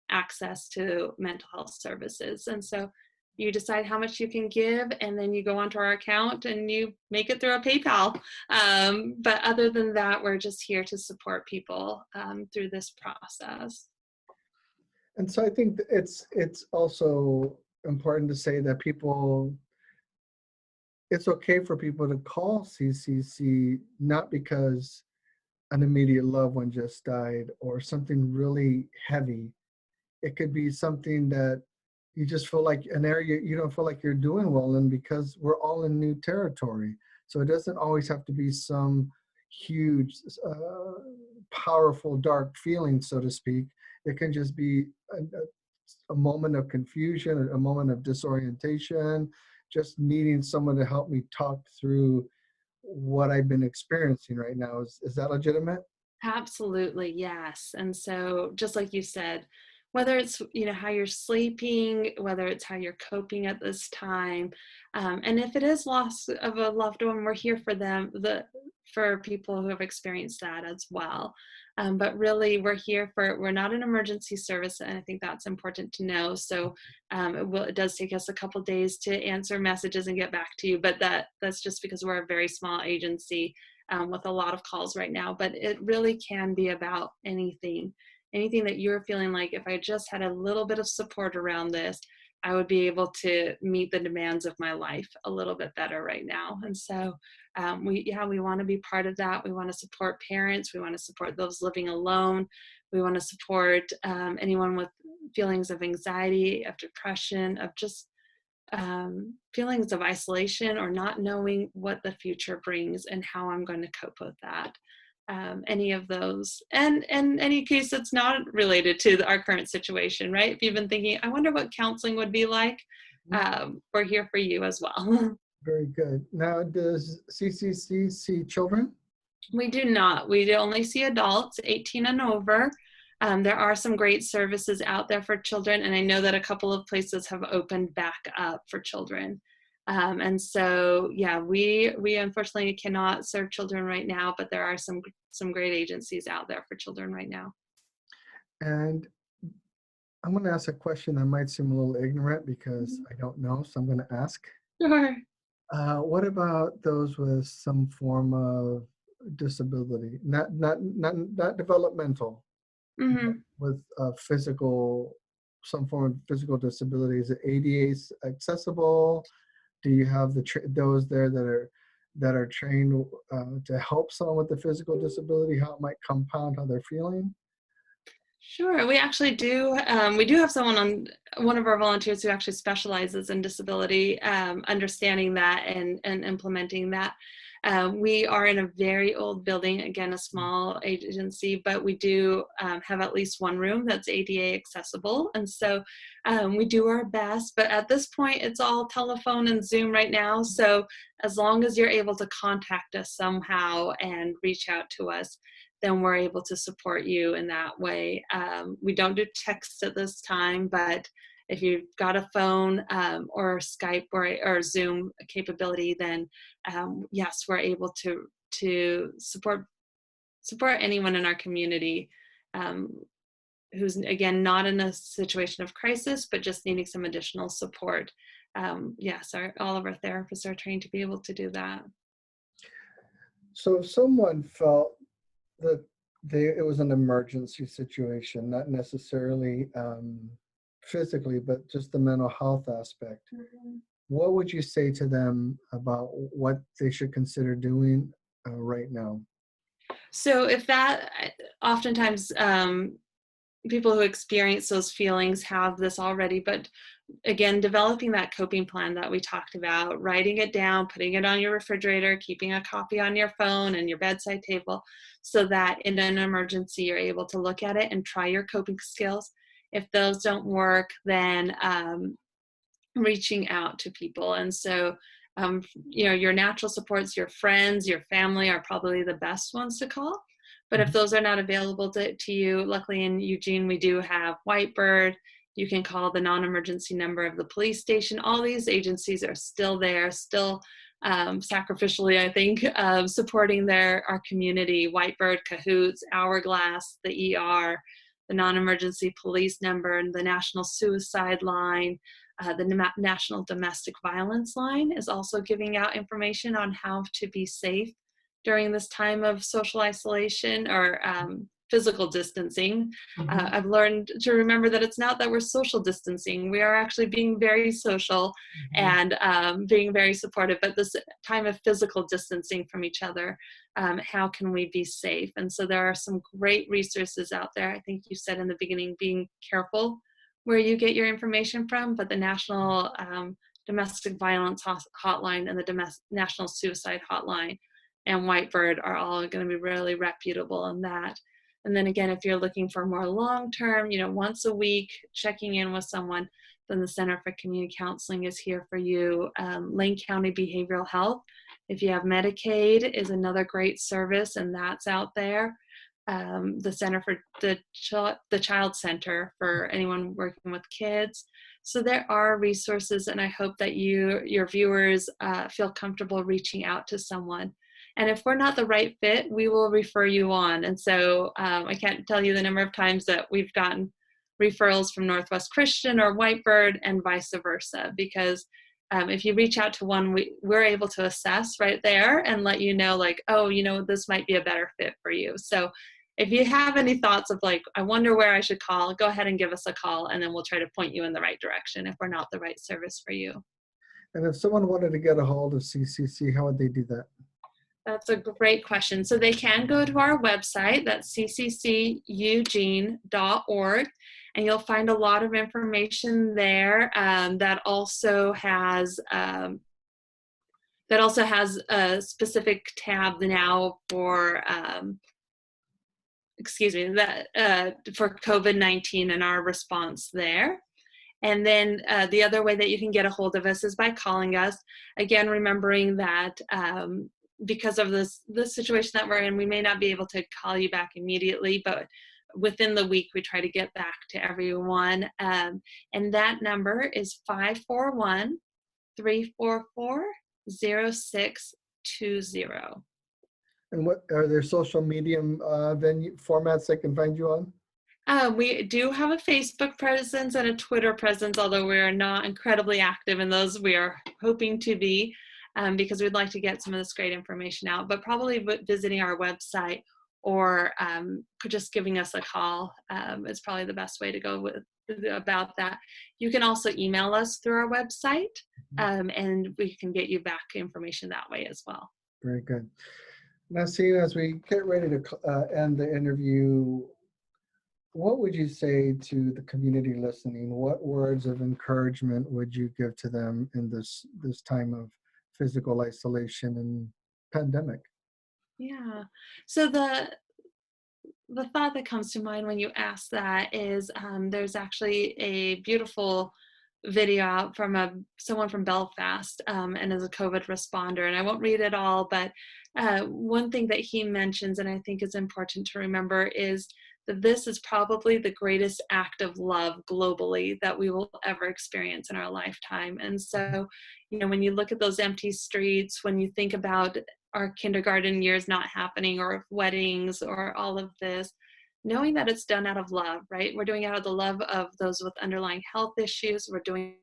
access to mental health services. And so you decide how much you can give, and then you go onto our account and you make it through a PayPal. But other than that, we're just here to support people through this process.
And so I think it's also important to say that it's okay for people to call CCC, not because an immediate loved one just died or something really heavy. It could be something that you just feel like an area you don't feel like you're doing well in, because we're all in new territory. So it doesn't always have to be some huge, powerful, dark feeling, so to speak. It can just be a moment of confusion, a moment of disorientation, just needing someone to help me talk through what I've been experiencing right now. Is that legitimate?
Absolutely, yes. And so just like you said, whether it's, how you're sleeping, whether it's how you're coping at this time, and if it is loss of a loved one, we're here for them, for people who have experienced that as well. But really, we're not an emergency service, and I think that's important to know. So it does take us a couple days to answer messages and get back to you, but that's just because we're a very small agency with a lot of calls right now. But it really can be about anything that you're feeling like, if I just had a little bit of support around this, I would be able to meet the demands of my life a little bit better right now. And so we want to be part of that. We want to support parents. We want to support those living alone. We want to support anyone with feelings of anxiety, of depression, of just feelings of isolation or not knowing what the future brings and how I'm going to cope with that. Any of those, and any case that's not related to our current situation, right? If you've been thinking, I wonder what counseling would be like,
Mhm.
we're here for you as well.
Very good. Now, does CCC see children?
We do not. We only see adults 18 and over. There are some great services out there for children, and I know that a couple of places have opened back up for children. And so, yeah, we unfortunately cannot serve children right now, but there are some great agencies out there for children right now.
And I'm going to ask a question that might seem a little ignorant because
Mhm.
I don't know, so I'm going to ask.
Sure.
What about those with some form of disability? Not developmental, but
Hmm.
with some form of physical disability. Is it ADA accessible? Do you have those there that are trained to help someone with a physical disability, how it might compound how they're feeling?
Sure. We actually do. We do have one of our volunteers who actually specializes in disability, understanding that and implementing that. We are in a very old building, again, a small agency, but we do have at least one room that's ADA accessible. And so we do our best. But at this point, it's all telephone and Zoom right now. So as long as you're able to contact us somehow and reach out to us, then we're able to support you in that way. We don't do text at this time, but if you've got a phone or Skype or Zoom capability, then yes, we're able to support anyone in our community um, who's, again, not in a situation of crisis, but just needing some additional support. Yes, all of our therapists are trained to be able to do that.
So if someone felt that it was an emergency situation, not necessarily physically, but just the mental health aspect,
Mhm.
what would you say to them about what they should consider doing right now?
So if that, oftentimes people who experience those feelings have this already, but again, developing that coping plan that we talked about, writing it down, putting it on your refrigerator, keeping a copy on your phone and your bedside table, so that in an emergency, you're able to look at it and try your coping skills. If those don't work, then reaching out to people. And so, your natural supports, your friends, your family are probably the best ones to call. But if
Mhm.
those are not available to you, luckily in Eugene, we do have Whitebird. You can call the non-emergency number of the police station. All these agencies are still there, still sacrificially, I think, supporting our community. Whitebird, Cahoots, Hourglass, the ER, the non-emergency police number, and the National Suicide Line. The National Domestic Violence Line is also giving out information on how to be safe during this time of social isolation or physical distancing.
Mhm.
I've learned to remember that it's not that we're social distancing. We are actually being very social
Mhm.
and being very supportive, but this time of physical distancing from each other, how can we be safe? And so there are some great resources out there. I think you said in the beginning, being careful where you get your information from, but the National Domestic Violence Hotline and the National Suicide Hotline and Whitebird are all going to be really reputable in that. And then again, if you're looking for more long-term, once a week, checking in with someone, then the Center for Community Counseling is here for you. Lane County Behavioral Health, if you have Medicaid, is another great service, and that's out there. The Center for the Child Center for anyone working with kids. So there are resources, and I hope that your viewers feel comfortable reaching out to someone. And if we're not the right fit, we will refer you on. And so I can't tell you the number of times that we've gotten referrals from Northwest Christian or Whitebird and vice versa, because if you reach out to one, we're able to assess right there and let you know, like, oh, this might be a better fit for you. So if you have any thoughts of like, I wonder where I should call, go ahead and give us a call, and then we'll try to point you in the right direction if we're not the right service for you.
And if someone wanted to get a hold of CCC, how would they do that?
That's a great question. So they can go to our website, that's ccceugene.org, and you'll find a lot of information there that also has a specific tab now for for COVID-19 and our response there. And then the other way that you can get a hold of us is by calling us. Again, remembering that because of this situation that we're in, we may not be able to call you back immediately, but within the week, we try to get back to everyone. And that number is 541-344-0620.
And what are there social media venue formats they can find you on?
We do have a Facebook presence and a Twitter presence, although we are not incredibly active in those. We are hoping to be, because we'd like to get some of this great information out. But probably visiting our website or just giving us a call is probably the best way to go about that. You can also email us through our website, and we can get you back information that way as well.
Very good. Nassim, as we get ready to end the interview, what would you say to the community listening? What words of encouragement would you give to them in this time of physical isolation and pandemic?
Yeah. So the thought that comes to mind when you ask that is there's actually a beautiful video out from someone from Belfast and is a COVID responder. And I won't read it all, but one thing that he mentions, and I think is important to remember, is that this is probably the greatest act of love globally that we will ever experience in our lifetime. And so, when you look at those empty streets, when you think about our kindergarten years not happening, or weddings, or all of this, knowing that it's done out of love, right? We're doing it out of the love of those with underlying health issues. We're doing